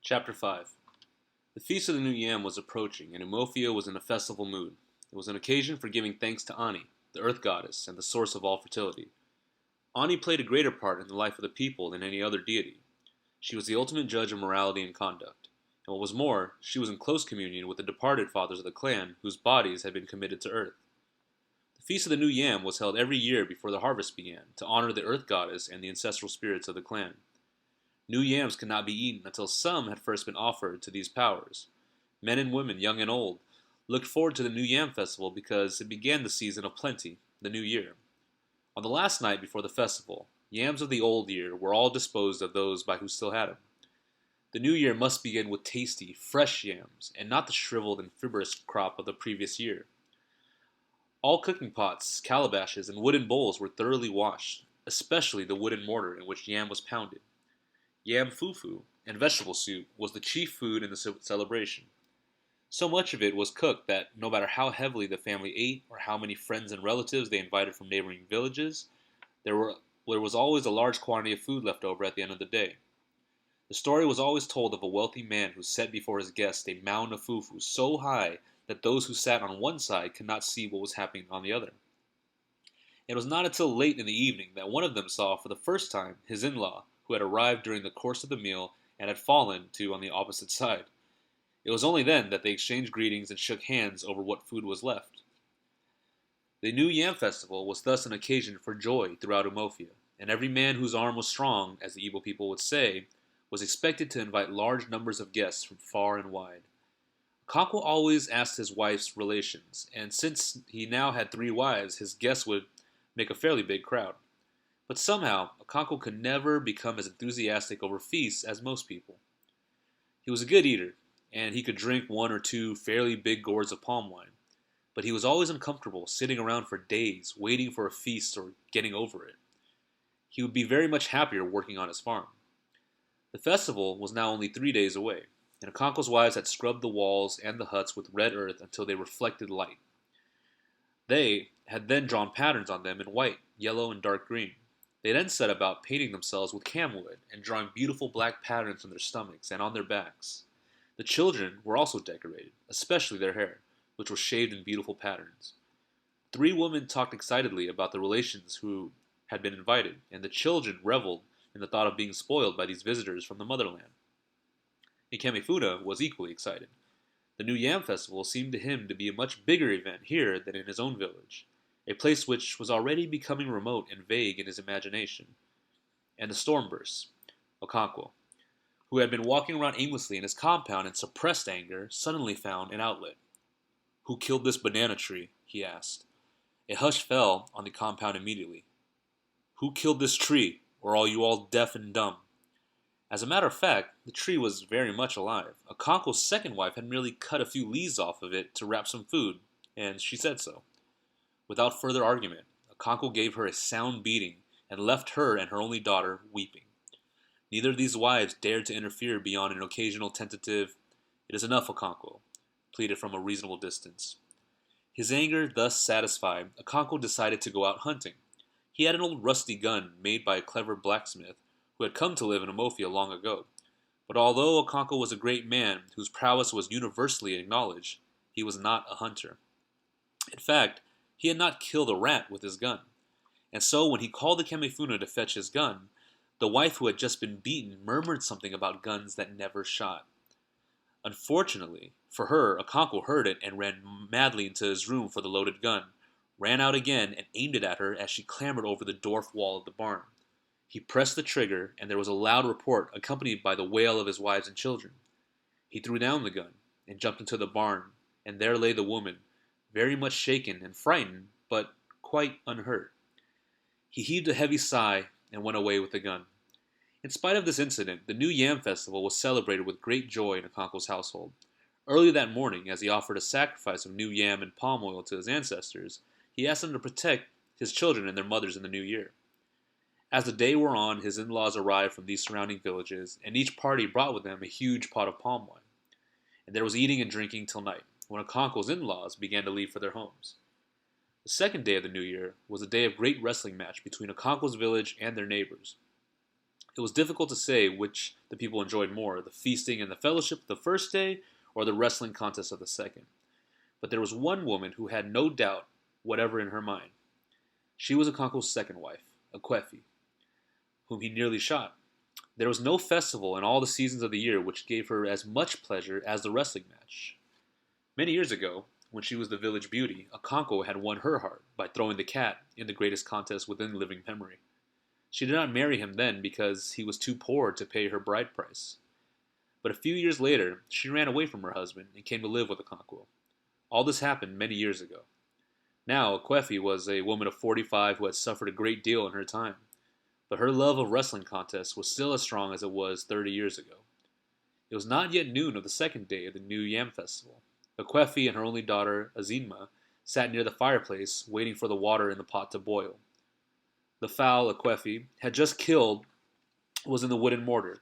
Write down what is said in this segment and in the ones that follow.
Chapter 5. The feast of the New Yam was approaching, and Umofia was in a festival mood. It was an occasion for giving thanks to Ani, the earth goddess and the source of all fertility. Ani played a greater part in the life of the people than any other deity. She was the ultimate judge of morality and conduct. And what was more, she was in close communion with the departed fathers of the clan whose bodies had been committed to earth. The Feast of the New Yam was held every year before the harvest began, to honor the earth goddess and the ancestral spirits of the clan. New yams could not be eaten until some had first been offered to these powers. Men and women, young and old, looked forward to the New Yam festival because it began the season of plenty, the new year. On the last night before the festival, yams of the old year were all disposed of those by who still had them. The new year must begin with tasty, fresh yams, and not the shriveled and fibrous crop of the previous year. All cooking pots, calabashes, and wooden bowls were thoroughly washed, especially the wooden mortar in which yam was pounded. Yam fufu and vegetable soup was the chief food in the celebration. So much of it was cooked that no matter how heavily the family ate or how many friends and relatives they invited from neighboring villages, there was always a large quantity of food left over at the end of the day. The story was always told of a wealthy man who set before his guests a mound of fufu so high that those who sat on one side could not see what was happening on the other. It was not until late in the evening that one of them saw for the first time his in-law, who had arrived during the course of the meal and had fallen to on the opposite side. It was only then that they exchanged greetings and shook hands over what food was left. The New Yam Festival was thus an occasion for joy throughout Umofia, and every man whose arm was strong, as the Igbo people would say, was expected to invite large numbers of guests from far and wide. Okonkwo always asked his wife's relations, and since he now had 3 wives, his guests would make a fairly big crowd. But somehow, Okonkwo could never become as enthusiastic over feasts as most people. He was a good eater, and he could drink 1 or 2 fairly big gourds of palm wine, but he was always uncomfortable sitting around for days waiting for a feast or getting over it. He would be very much happier working on his farm. The festival was now only 3 days away, and Okonkwo's wives had scrubbed the walls and the huts with red earth until they reflected light. They had then drawn patterns on them in white, yellow, and dark green. They then set about painting themselves with camwood and drawing beautiful black patterns on their stomachs and on their backs. The children were also decorated, especially their hair, which was shaved in beautiful patterns. 3 women talked excitedly about the relations who had been invited, and the children reveled in the thought of being spoiled by these visitors from the motherland. Ikemefuna was equally excited. The New Yam Festival seemed to him to be a much bigger event here than in his own village, a place which was already becoming remote and vague in his imagination. And the storm burst. Okonkwo, who had been walking around aimlessly in his compound in suppressed anger, suddenly found an outlet. "Who killed this banana tree?" he asked. A hush fell on the compound immediately. "Who killed this tree, or are you all deaf and dumb?" As a matter of fact, the tree was very much alive. Okonkwo's second wife had merely cut a few leaves off of it to wrap some food, and she said so. Without further argument, Okonkwo gave her a sound beating and left her and her only daughter weeping. Neither of these wives dared to interfere beyond an occasional tentative, "It is enough, Okonkwo," pleaded from a reasonable distance. His anger thus satisfied, Okonkwo decided to go out hunting. He had an old rusty gun made by a clever blacksmith who had come to live in Umofia long ago. But although Okonkwo was a great man whose prowess was universally acknowledged, he was not a hunter. In fact, he had not killed a rat with his gun. And so when he called the Ikemefuna to fetch his gun, the wife who had just been beaten murmured something about guns that never shot. Unfortunately for her, Okonkwo heard it and ran madly into his room for the loaded gun, ran out again and aimed it at her as she clambered over the dwarf wall of the barn. He pressed the trigger, and there was a loud report accompanied by the wail of his wives and children. He threw down the gun and jumped into the barn, and there lay the woman, very much shaken and frightened, but quite unhurt. He heaved a heavy sigh and went away with the gun. In spite of this incident, the New Yam Festival was celebrated with great joy in Okonkwo's household. Early that morning, as he offered a sacrifice of new yam and palm oil to his ancestors, he asked them to protect his children and their mothers in the new year. As the day wore on, his in-laws arrived from these surrounding villages, and each party brought with them a huge pot of palm wine. And there was eating and drinking till night, when Okonkwo's in-laws began to leave for their homes. The second day of the new year was a day of great wrestling match between Okonkwo's village and their neighbors. It was difficult to say which the people enjoyed more, the feasting and the fellowship of the first day, or the wrestling contest of the second. But there was one woman who had no doubt whatever in her mind. She was Okonkwo's second wife, Akwefi, whom he nearly shot. There was no festival in all the seasons of the year which gave her as much pleasure as the wrestling match. Many years ago, when she was the village beauty, Okonkwo had won her heart by throwing the cat in the greatest contest within living memory. She did not marry him then because he was too poor to pay her bride price. But a few years later, she ran away from her husband and came to live with Okonkwo. All this happened many years ago. Now, Akwefi was a woman of 45 who had suffered a great deal in her time, but her love of wrestling contests was still as strong as it was 30 years ago. It was not yet noon of the second day of the New Yam Festival. Akwefi and her only daughter, Azinma, sat near the fireplace, waiting for the water in the pot to boil. The fowl Akwefi had just killed was in the wooden mortar.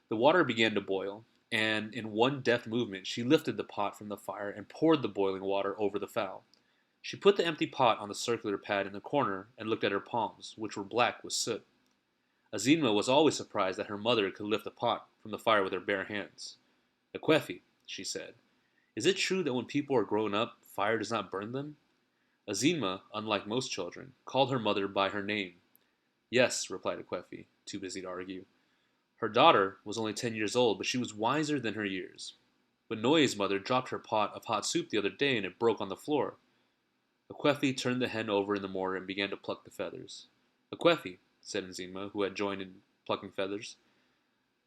The water began to boil, and in one deft movement she lifted the pot from the fire and poured the boiling water over the fowl. She put the empty pot on the circular pad in the corner and looked at her palms, which were black with soot. Azinma was always surprised that her mother could lift a pot from the fire with her bare hands. Akwefi, she said, is it true that when people are grown up, fire does not burn them? Azinma, unlike most children, called her mother by her name. Yes, replied Akwefi, too busy to argue. Her daughter was only 10 years old, but she was wiser than her years. But Noye's mother dropped her pot of hot soup the other day and it broke on the floor. Akwefi turned the hen over in the mortar and began to pluck the feathers. Akwefi, said Nzima, who had joined in plucking feathers,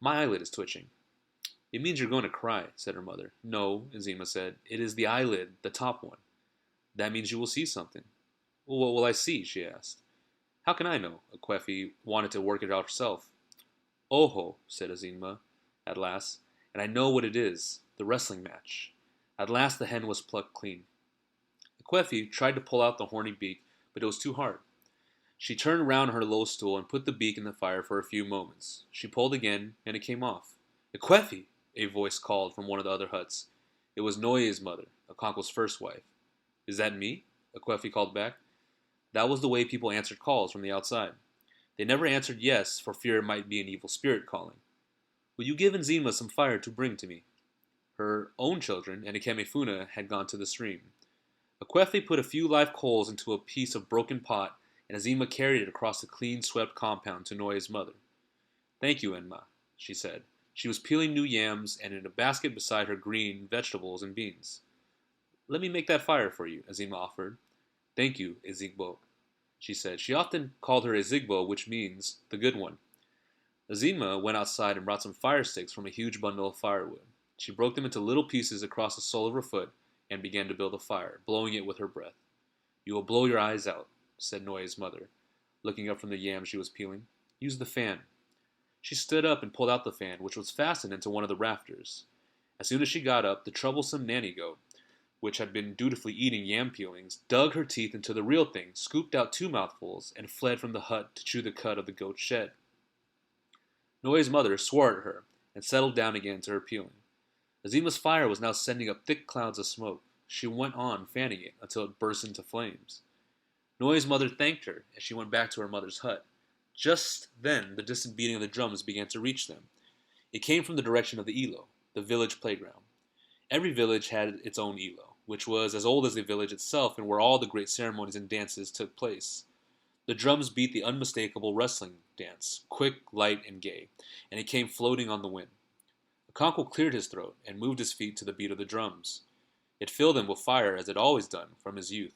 my eyelid is twitching. It means you're going to cry, said her mother. No, Nzima said, it is the eyelid, the top one. That means you will see something. Well, what will I see? She asked. How can I know? Akwefi wanted to work it out herself. Oho, said Azinma, at last, and I know what it is, the wrestling match. At last the hen was plucked clean. Akwefi tried to pull out the horny beak, but it was too hard. She turned round on her low stool and put the beak in the fire for a few moments. She pulled again, and it came off. Akwefi, a voice called from one of the other huts. It was Noye's mother, Okonkwo's first wife. Is that me? Akwefi called back. That was the way people answered calls from the outside. They never answered yes for fear it might be an evil spirit calling. Will you give Nzima some fire to bring to me? Her own children and Ikemefuna had gone to the stream. Akwefi put a few live coals into a piece of broken pot, and Nzima carried it across the clean-swept compound to Noye's mother. Thank you, Enma, she said. She was peeling new yams and in a basket beside her green vegetables and beans. Let me make that fire for you, Azima offered. Thank you, Ezigbo, she said. She often called her Ezigbo, which means the good one. Azima went outside and brought some fire sticks from a huge bundle of firewood. She broke them into little pieces across the sole of her foot and began to build a fire, blowing it with her breath. You will blow your eyes out, said Noye's mother, looking up from the yams she was peeling. Use the fan. She stood up and pulled out the fan, which was fastened into one of the rafters. As soon as she got up, the troublesome nanny goat, which had been dutifully eating yam peelings, dug her teeth into the real thing, scooped out 2 mouthfuls, and fled from the hut to chew the cud of the goat's shed. Noye's mother swore at her and settled down again to her peeling. Azima's fire was now sending up thick clouds of smoke. She went on fanning it until it burst into flames. Noye's mother thanked her as she went back to her mother's hut. Just then, the distant beating of the drums began to reach them. It came from the direction of the Ilo, the village playground. Every village had its own Ilo, which was as old as the village itself and where all the great ceremonies and dances took place. The drums beat the unmistakable wrestling dance, quick, light, and gay, and it came floating on the wind. Okonkwo cleared his throat and moved his feet to the beat of the drums. It filled him with fire as it had always done from his youth.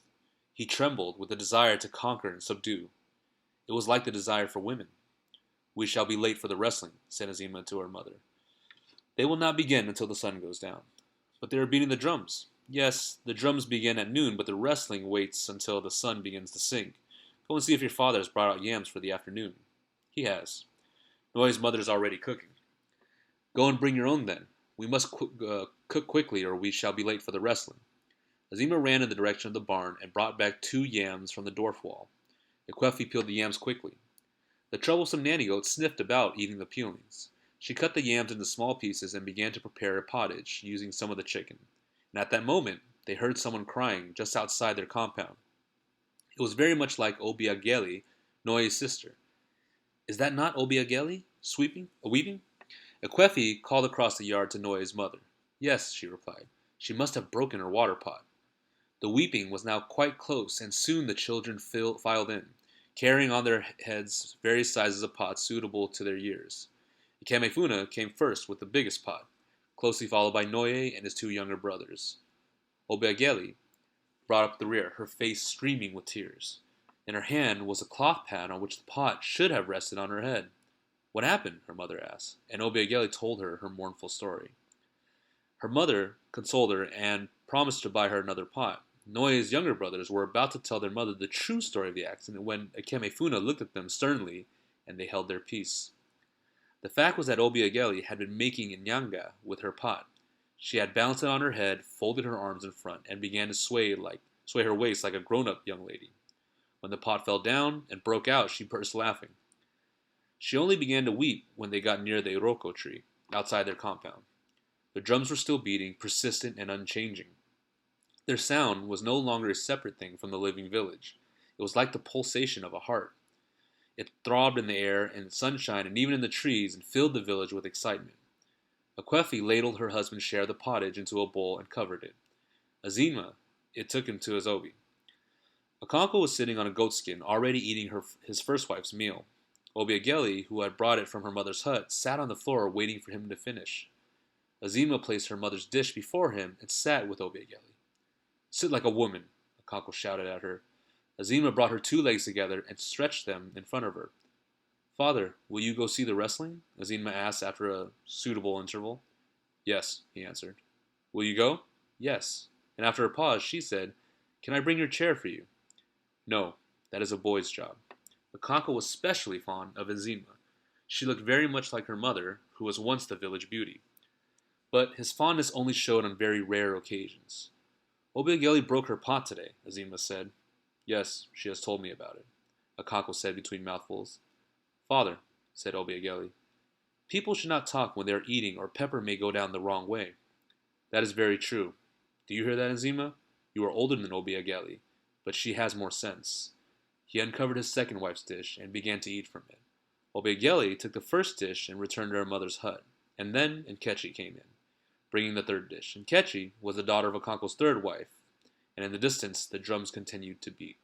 He trembled with the desire to conquer and subdue. It was like the desire for women. We shall be late for the wrestling, said Azima to her mother. They will not begin until the sun goes down. But they are beating the drums. Yes, the drums begin at noon, but the wrestling waits until the sun begins to sink. Go and see if your father has brought out yams for the afternoon. He has. Noye's mother is already cooking. Go and bring your own then. We must cook quickly or we shall be late for the wrestling. Azima ran in the direction of the barn and brought back 2 yams from the dwarf wall. Akwefi peeled the yams quickly. The troublesome nanny goat sniffed about eating the peelings. She cut the yams into small pieces and began to prepare a pottage using some of the chicken. And at that moment, they heard someone crying just outside their compound. It was very much like Obiageli, Noye's sister. Is that not Obiageli? Weeping? Ekwefi called across the yard to Noye's mother. Yes, she replied. She must have broken her water pot. The weeping was now quite close, and soon the children filed in, carrying on their heads various sizes of pots suitable to their years. Ikamefuna came first with the biggest pot, closely followed by Noye and his two younger brothers. Obiageli brought up the rear, her face streaming with tears. In her hand was a cloth pad on which the pot should have rested on her head. What happened? Her mother asked, and Obiageli told her mournful story. Her mother consoled her and promised to buy her another pot. Noye's younger brothers were about to tell their mother the true story of the accident when Ikemefuna looked at them sternly, and they held their peace. The fact was that Obiageli had been making inyanga with her pot. She had balanced it on her head, folded her arms in front, and began to sway her waist like a grown-up young lady. When the pot fell down and broke out, she burst laughing. She only began to weep when they got near the iroko tree, outside their compound. The drums were still beating, persistent and unchanging. Their sound was no longer a separate thing from the living village. It was like the pulsation of a heart. It throbbed in the air, in the sunshine, and even in the trees, and filled the village with excitement. Akwefi ladled her husband's share of the pottage into a bowl and covered it. Azima, it took him to his obi. Akonko was sitting on a goatskin, already eating his first wife's meal. Obiageli, who had brought it from her mother's hut, sat on the floor waiting for him to finish. Azima placed her mother's dish before him and sat with Obiageli. Sit like a woman, Akonko shouted at her. Azima brought her two legs together and stretched them in front of her. Father, will you go see the wrestling? Azima asked after a suitable interval. Yes, he answered. Will you go? Yes. And after a pause, she said, Can I bring your chair for you? No, that is a boy's job. Akonko was specially fond of Azima. She looked very much like her mother, who was once the village beauty. But his fondness only showed on very rare occasions. Obiageli broke her pot today, Azima said. Yes, she has told me about it, Akonko said between mouthfuls. Father, said Obiageli, people should not talk when they are eating or pepper may go down the wrong way. That is very true. Do you hear that, Azima? You are older than Obiageli, but she has more sense. He uncovered his second wife's dish and began to eat from it. Obiageli took the first dish and returned to her mother's hut, and then Nkechi came in, bringing the third dish. Nkechi was the daughter of Akonko's third wife, and in the distance the drums continued to beat.